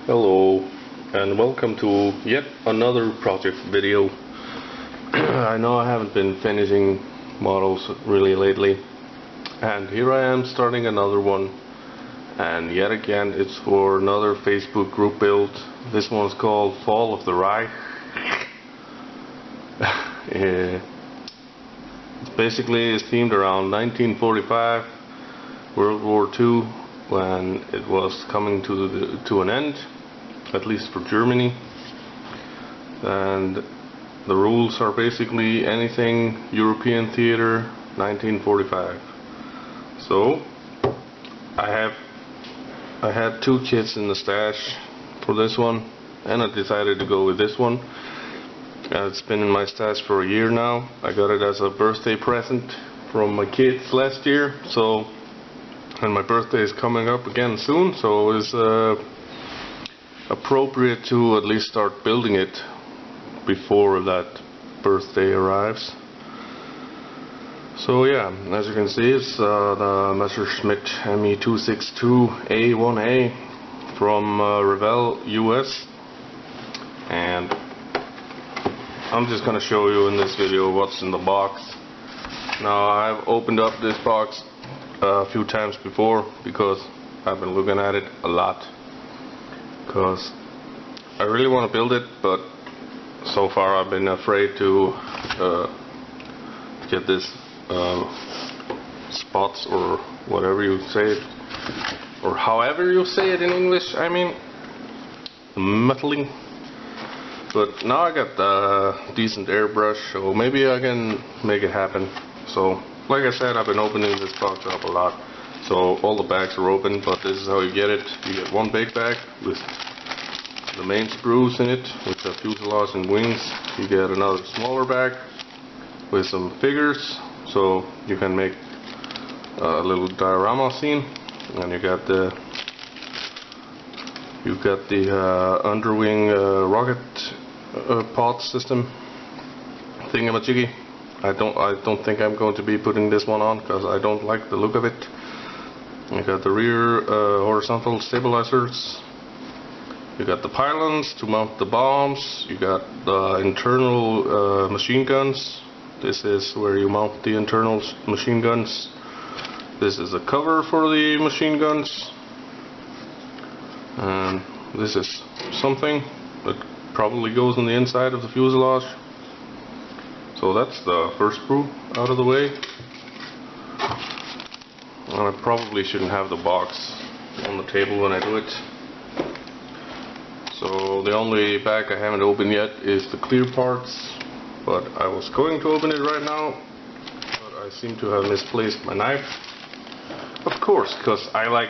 Hello and welcome to yet another project video. I know I haven't been finishing models really lately, and here I am starting another one, and yet again it's for another Facebook group build. This one's called Fall of the Reich. It's themed around 1945, World War II, when it was coming to an end, at least for Germany. And the rules are basically anything European theater 1945. So I had two kits in the stash for this one, and I decided to go with this one. It's been in my stash for a year now. I got it as a birthday present from my kids last year, and my birthday is coming up again soon, so it's appropriate to at least start building it before that birthday arrives. So yeah, as you can see, it's the Messerschmitt ME262 A-1a from Revell US, and I'm just gonna show you in this video what's in the box. Now, I've opened up this box a few times before because I've been looking at it a lot, because I really want to build it, but so far I've been afraid to get this spots, or whatever you say it, or however you say it in English, I mean, metaling. But now I got the decent airbrush, so maybe I can make it happen. So, like I said, I've been opening this box up a lot. So all the bags are open, but this is how you get it. You get one big bag with the main sprues in it, with the fuselage and wings. You get another smaller bag with some figures, so you can make a little diorama scene. And you got the underwing rocket pod system thingamajiggy. I don't think I'm going to be putting this one on because I don't like the look of it. You got the rear horizontal stabilizers. You got the pylons to mount the bombs. You got the internal machine guns. This is where you mount the internal machine guns. This is a cover for the machine guns. And this is something that probably goes on the inside of the fuselage. So that's the first sprue out of the way. And I probably shouldn't have the box on the table when I do it. So the only bag I haven't opened yet is the clear parts, but I was going to open it right now, but I seem to have misplaced my knife. Of course, because I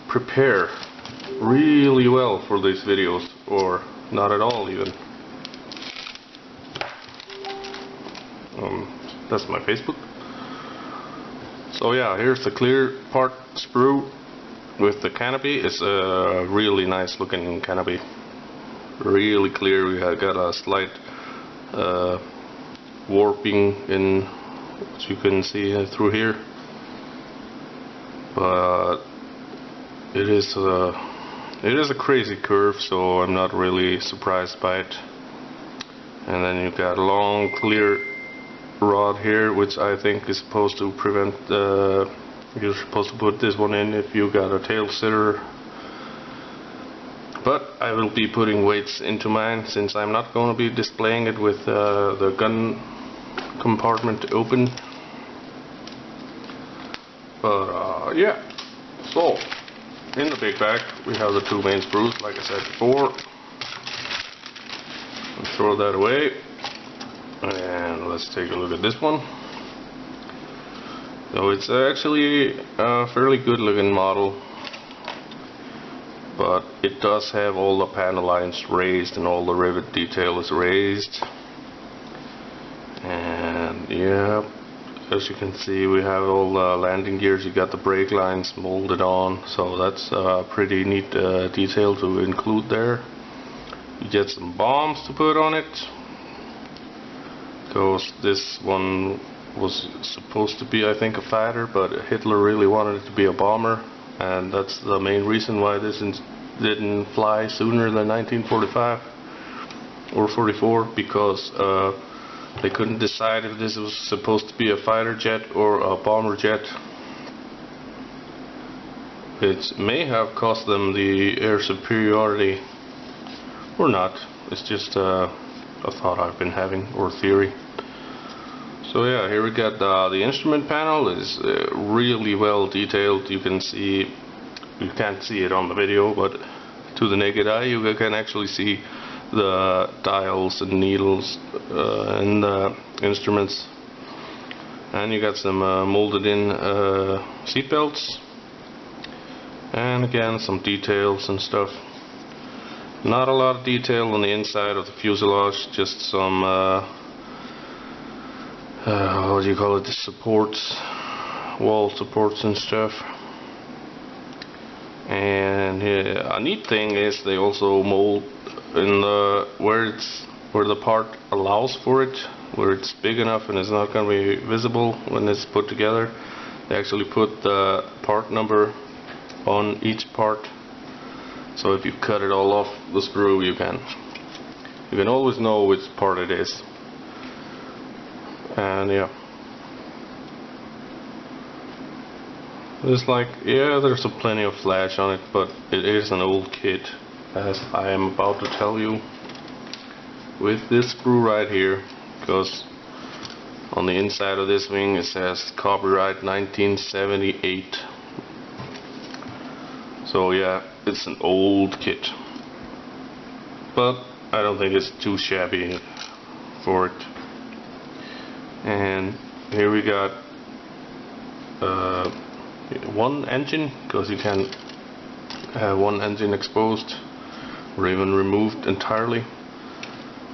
prepare really well for these videos, or not at all even. That's my Facebook. So yeah, here's the clear part sprue with the canopy. It's a really nice looking canopy, really clear. We have got a slight warping in, as you can see through here, but it is a crazy curve, so I'm not really surprised by it. And then you've got a long clear rod here, which I think is supposed to prevent you're supposed to put this one in if you got a tail sitter. But I will be putting weights into mine, since I'm not going to be displaying it with the gun compartment open. But yeah, so in the big bag we have the two main sprues, like I said before. I'll throw that away, and let's take a look at this one. So it's actually a fairly good looking model, but it does have all the panel lines raised and all the rivet detail is raised. And yeah, as you can see, we have all the landing gears. You got the brake lines molded on, so that's a pretty neat detail to include there. You get some bombs to put on it, because this one was supposed to be, I think, a fighter, but Hitler really wanted it to be a bomber, and that's the main reason why this didn't fly sooner than 1945 or 44 because they couldn't decide if this was supposed to be a fighter jet or a bomber jet. It may have cost them the air superiority or not. It's just a thought I've been having, or theory. So yeah, here we got the instrument panel. Is really well detailed. You can see, you can't see it on the video, but to the naked eye you can actually see the dials and needles and the instruments. And you got some molded in seat belts, and again some details and stuff. Not a lot of detail on the inside of the fuselage, just some what do you call it, the supports, wall supports and stuff. And a neat thing is they also mold in the where the part allows for it, where it's big enough and it's not going to be visible when it's put together. They actually put the part number on each part, so if you cut it all off the screw, you can always know which part it is. And yeah, it's like, yeah, there's plenty of flash on it, but it is an old kit, as I am about to tell you with this screw right here, because on the inside of this wing it says copyright 1978. So yeah, it's an old kit, but I don't think it's too shabby for it. And here we got one engine, because you can have one engine exposed or even removed entirely.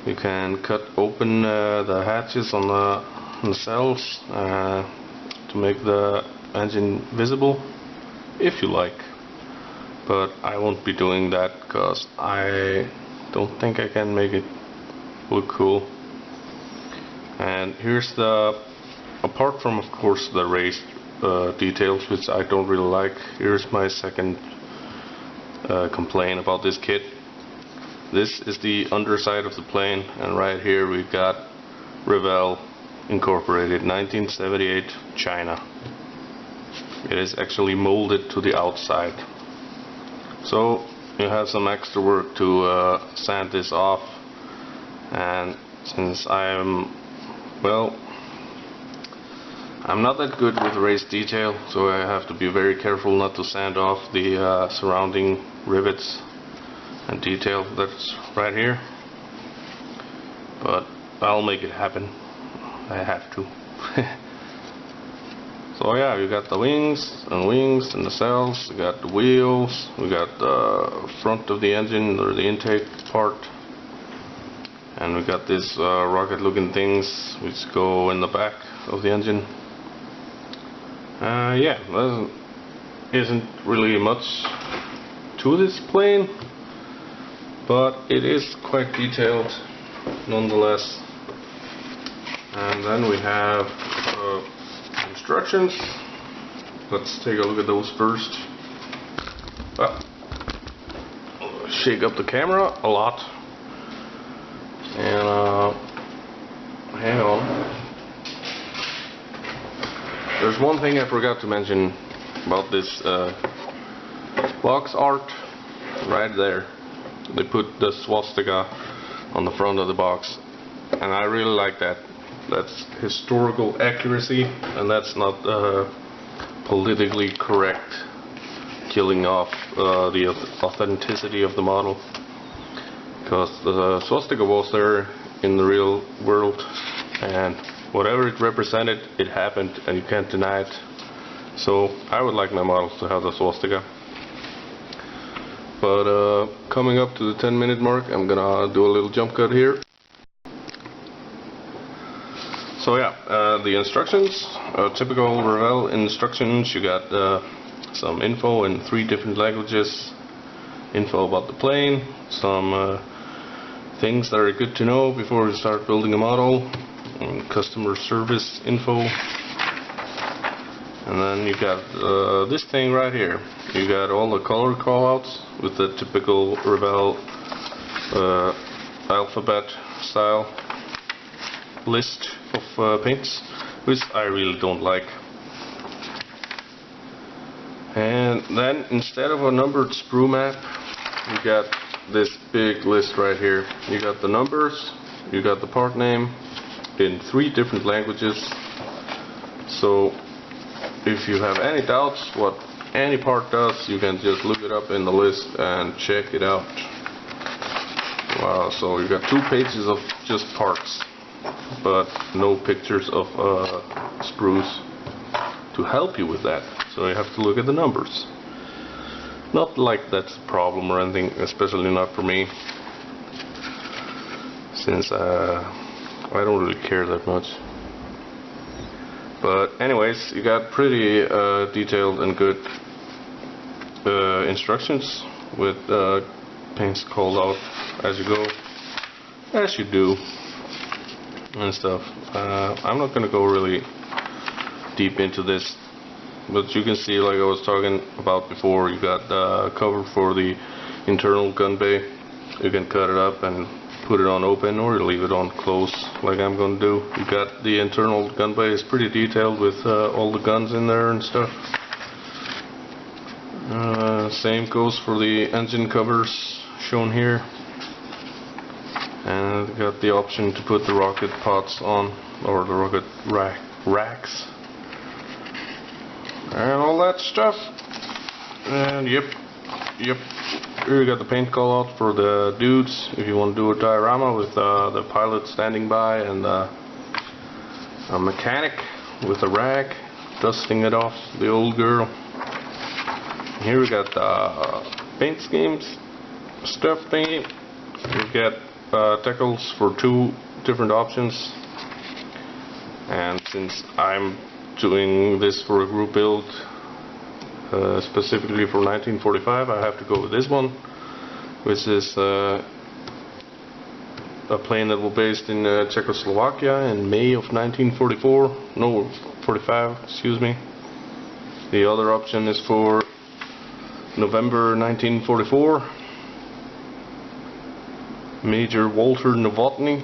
You can cut open the hatches on the cells to make the engine visible if you like, but I won't be doing that because I don't think I can make it look cool. And here's apart from of course the raised details, which I don't really like, here's my second complaint about this kit. This is the underside of the plane, and right here we got Revell Incorporated, 1978, China. It is actually molded to the outside, so you have some extra work to sand this off. And since I'm not that good with raised detail, so I have to be very careful not to sand off the surrounding rivets and detail that's right here. But I'll make it happen. I have to. So yeah, you got the wings and the cells, we got the wheels, we got the front of the engine, or the intake part, and we got these rocket looking things which go in the back of the engine. Yeah, there isn't really much to this plane, but it is quite detailed nonetheless. And then we have instructions. Let's take a look at those first. Shake up the camera a lot. And hang on. There's one thing I forgot to mention about this box art right there. They put the swastika on the front of the box, and I really like that. That's historical accuracy, and that's not politically correct, killing off the authenticity of the model, because the swastika was there in the real world, and whatever it represented, it happened, and you can't deny it. So I would like my models to have the swastika. But coming up to the 10-minute mark, I'm gonna do a little jump cut here. So yeah, the instructions, typical Revell instructions. You got some info in 3 different languages, info about the plane, some things that are good to know before you start building a model, and customer service info, And then you got this thing right here. You got all the color callouts with the typical Revell alphabet style list of paints, which I really don't like. And then instead of a numbered sprue map, you got this big list right here. You got the numbers, you got the part name in 3 different languages. So if you have any doubts what any part does, you can just look it up in the list and check it out. Wow, so you got 2 pages of just parts, but no pictures of sprues to help you with that. So you have to look at the numbers. Not like that's a problem or anything, especially not for me, since I don't really care that much. But anyways, you got pretty detailed and good instructions with paints called out as you go, as you do, and stuff. I'm not gonna go really deep into this, but you can see, like I was talking about before, you got the cover for the internal gun bay. You can cut it up and put it on open or leave it on close, like I'm going to do. You got the internal gun bay is pretty detailed with all the guns in there and stuff. Same goes for the engine covers shown here. And you got the option to put the rocket pods on, or the rocket racks, and all that stuff. And yep, here you got the paint call out for the dudes if you want to do a diorama with the pilot standing by and a mechanic with a rag dusting it off the old girl. And here we got the paint schemes stuff thingy. We got Decals for 2 different options, and since I'm doing this for a group build specifically for 1945, I have to go with this one, which is a plane that was based in Czechoslovakia in May of 1944, no, 45, excuse me. The other option is for November 1944, Major Walter Novotny.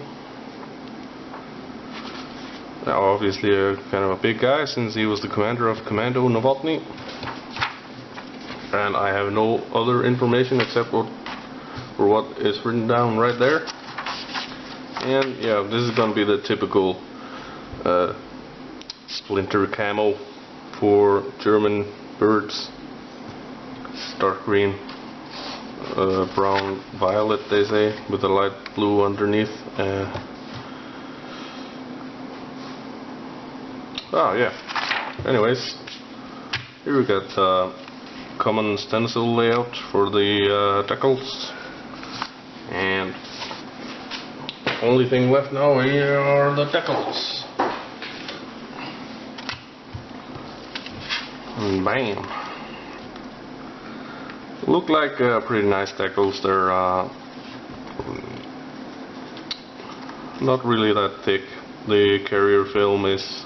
Now obviously a kind of a big guy, since he was the commander of Commando Novotny. And I have no other information except what is written down right there. And yeah, this is going to be the typical splinter camo for German birds. Dark green, brown violet they say, with a light blue underneath. Oh yeah, anyways, here we got the common stencil layout for the Decals, and only thing left now here are the Decals. And bam! Look like pretty nice Decals. They're not really that thick. The carrier film is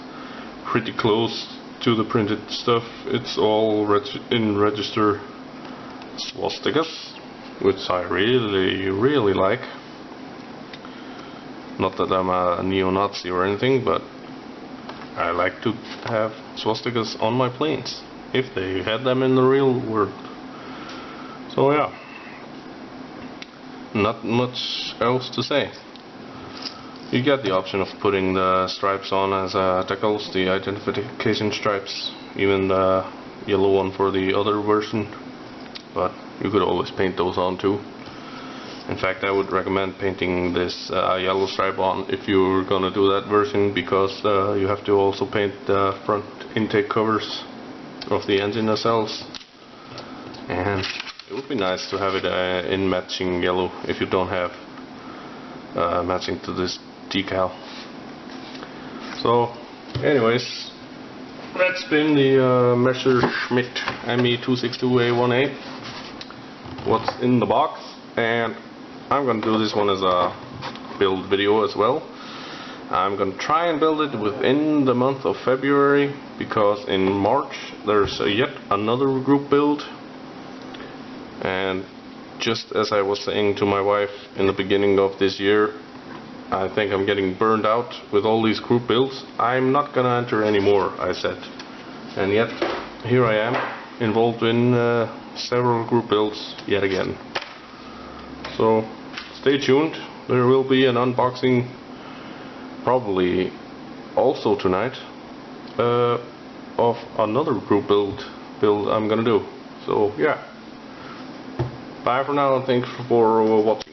pretty close to the printed stuff. It's all in register swastikas, which I really like. Not that I'm a neo-Nazi or anything, but I like to have swastikas on my planes if they had them in the real world. So yeah, not much else to say. You get the option of putting the stripes on as Decals, the identification stripes, even the yellow one for the other version, but you could always paint those on too. In fact, I would recommend painting this yellow stripe on if you're gonna do that version, because you have to also paint the front intake covers of the engine nacelles, and it would be nice to have it in matching yellow if you don't have matching to this decal. So anyways, that's been the Messerschmitt ME262 A-1a. What's in the box, and I'm going to do this one as a build video as well. I'm gonna try and build it within the month of February, because in March there's yet another group build. And just as I was saying to my wife in the beginning of this year, I think I'm getting burned out with all these group builds. I'm not gonna enter anymore, I said. And yet, here I am, involved in several group builds yet again. So, stay tuned. There will be an unboxing, probably also tonight, of another group build I'm gonna do. So, yeah. Bye for now, and thanks for watching.